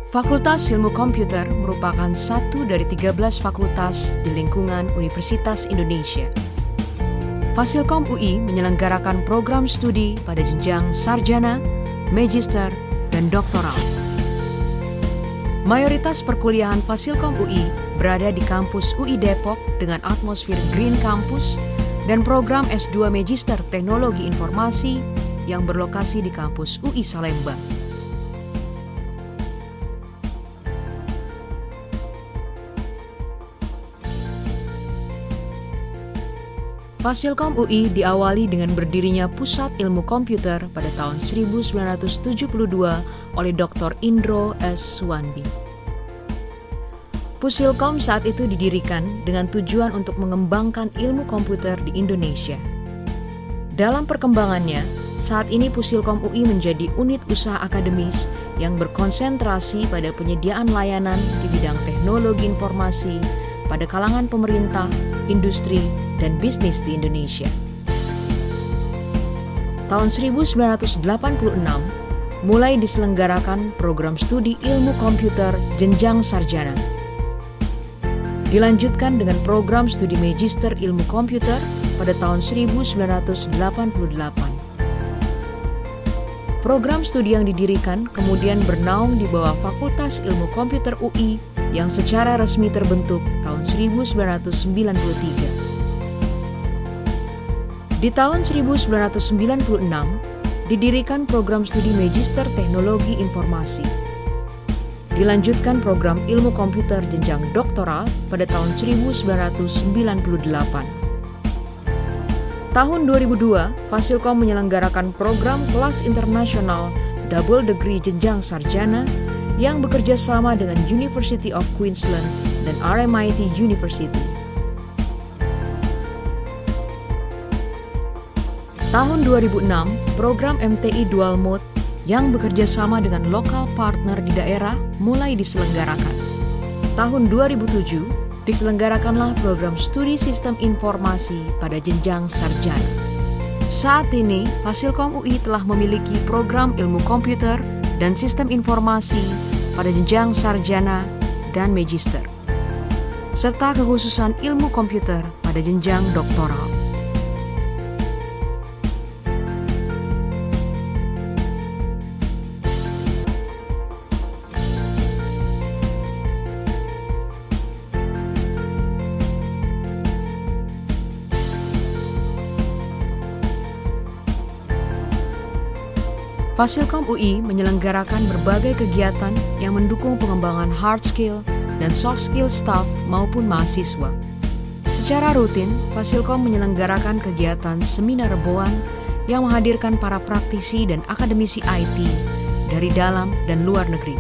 Fakultas Ilmu Komputer merupakan satu dari 13 fakultas di lingkungan Universitas Indonesia. Fasilkom UI menyelenggarakan program studi pada jenjang sarjana, magister, dan doktoral. Mayoritas perkuliahan Fasilkom UI berada di kampus UI Depok dengan atmosfer Green Campus dan program S2 Magister Teknologi Informasi yang berlokasi di kampus UI Salemba. Fasilkom UI diawali dengan berdirinya Pusat Ilmu Komputer pada tahun 1972 oleh Dr. Indro S. Suwandi. Pusilkom saat itu didirikan dengan tujuan untuk mengembangkan ilmu komputer di Indonesia. Dalam perkembangannya, saat ini Pusilkom UI menjadi unit usaha akademis yang berkonsentrasi pada penyediaan layanan di bidang teknologi informasi pada kalangan pemerintah, industri, dan bisnis di Indonesia. Tahun 1986, mulai diselenggarakan program studi ilmu komputer jenjang sarjana. Dilanjutkan dengan program studi magister ilmu komputer pada tahun 1988. Program studi yang didirikan kemudian bernaung di bawah Fakultas Ilmu Komputer UI yang secara resmi terbentuk tahun 1993. Di tahun 1996, didirikan program studi Magister Teknologi Informasi. Dilanjutkan program ilmu komputer jenjang doktoral pada tahun 1998. Tahun 2002, Fasilkom menyelenggarakan program kelas internasional double degree jenjang sarjana yang bekerja sama dengan University of Queensland dan RMIT University. Tahun 2006, program MTI Dual Mode yang bekerja sama dengan lokal partner di daerah mulai diselenggarakan. Tahun 2007, diselenggarakanlah program studi sistem informasi pada jenjang sarjana. Saat ini, Fasilkom UI telah memiliki program ilmu komputer dan sistem informasi pada jenjang sarjana dan magister, serta kekhususan ilmu komputer pada jenjang doktoral. Fasilkom UI menyelenggarakan berbagai kegiatan yang mendukung pengembangan hard skill dan soft skill staff maupun mahasiswa. Secara rutin, Fasilkom menyelenggarakan kegiatan seminar reboan yang menghadirkan para praktisi dan akademisi IT dari dalam dan luar negeri.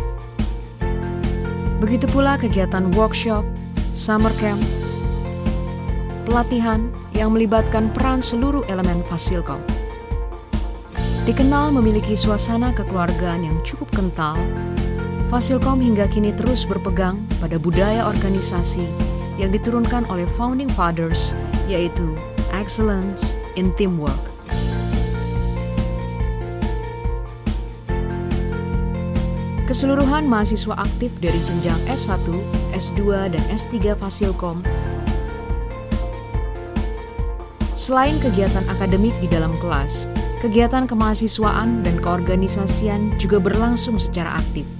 Begitu pula kegiatan workshop, summer camp, pelatihan yang melibatkan peran seluruh elemen Fasilkom. Dikenal memiliki suasana kekeluargaan yang cukup kental, Fasilkom hingga kini terus berpegang pada budaya organisasi yang diturunkan oleh founding fathers, yaitu excellence in teamwork. Keseluruhan mahasiswa aktif dari jenjang S1, S2, dan S3 Fasilkom, selain kegiatan akademik di dalam kelas, kegiatan kemahasiswaan dan keorganisasian juga berlangsung secara aktif.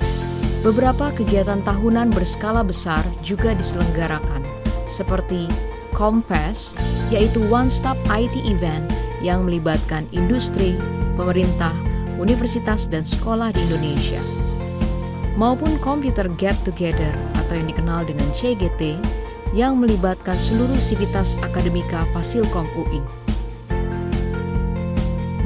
Beberapa kegiatan tahunan berskala besar juga diselenggarakan, seperti Komfest, yaitu one-stop IT event yang melibatkan industri, pemerintah, universitas, dan sekolah di Indonesia, maupun Computer Get Together atau yang dikenal dengan CGT, yang melibatkan seluruh sivitas akademika Fasilkom UI.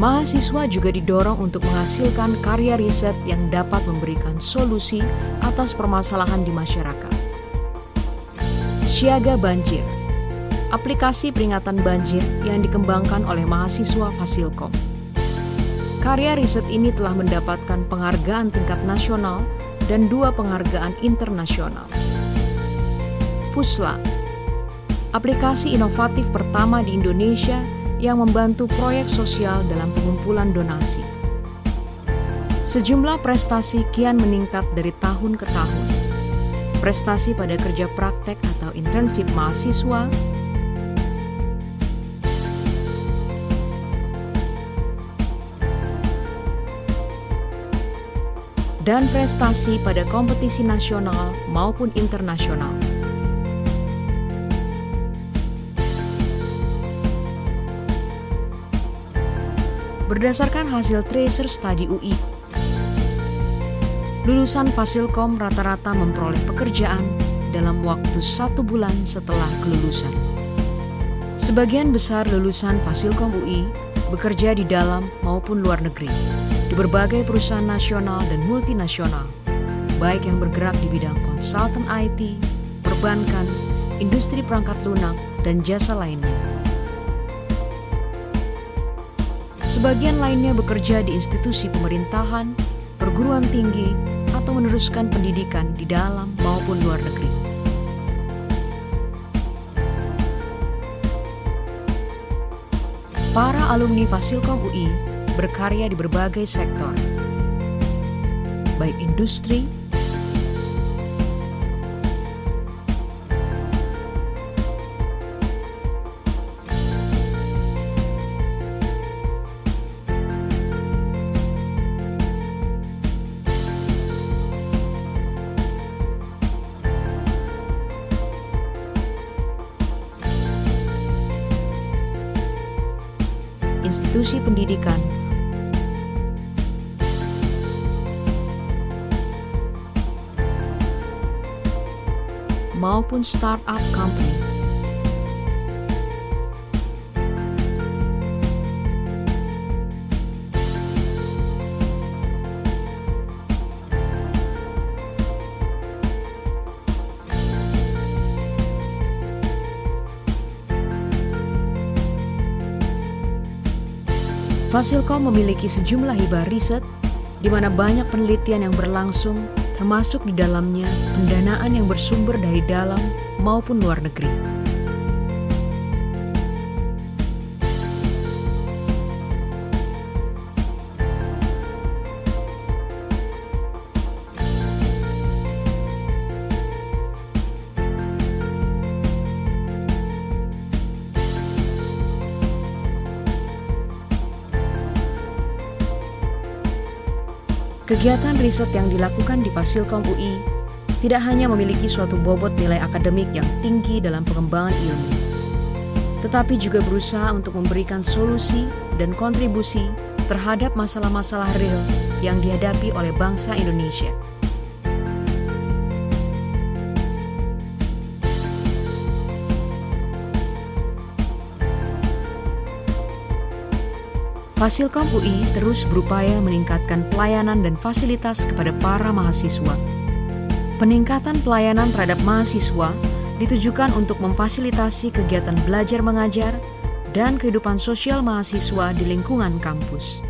Mahasiswa juga didorong untuk menghasilkan karya riset yang dapat memberikan solusi atas permasalahan di masyarakat. Siaga Banjir, aplikasi peringatan banjir yang dikembangkan oleh mahasiswa Fasilkom. Karya riset ini telah mendapatkan penghargaan tingkat nasional dan 2 penghargaan internasional. Pusla, aplikasi inovatif pertama di Indonesia yang membantu proyek sosial dalam pengumpulan donasi. Sejumlah prestasi kian meningkat dari tahun ke tahun. Prestasi pada kerja praktek atau internship mahasiswa, dan prestasi pada kompetisi nasional maupun internasional. Berdasarkan hasil Tracer Study UI, lulusan Fasilkom rata-rata memperoleh pekerjaan dalam waktu 1 bulan setelah kelulusan. Sebagian besar lulusan Fasilkom UI bekerja di dalam maupun luar negeri, di berbagai perusahaan nasional dan multinasional, baik yang bergerak di bidang konsultan IT, perbankan, industri perangkat lunak, dan jasa lainnya. Sebagian lainnya bekerja di institusi pemerintahan, perguruan tinggi, atau meneruskan pendidikan di dalam maupun luar negeri. Para alumni Fasilkom UI berkarya di berbagai sektor, baik industri, institusi pendidikan, maupun startup company. Fasilkom memiliki sejumlah hibah riset di mana banyak penelitian yang berlangsung, termasuk di dalamnya pendanaan yang bersumber dari dalam maupun luar negeri. Kegiatan riset yang dilakukan di Fasilkom UI tidak hanya memiliki suatu bobot nilai akademik yang tinggi dalam pengembangan ilmu, tetapi juga berusaha untuk memberikan solusi dan kontribusi terhadap masalah-masalah real yang dihadapi oleh bangsa Indonesia. Fasilkom UI terus berupaya meningkatkan pelayanan dan fasilitas kepada para mahasiswa. Peningkatan pelayanan terhadap mahasiswa ditujukan untuk memfasilitasi kegiatan belajar mengajar dan kehidupan sosial mahasiswa di lingkungan kampus.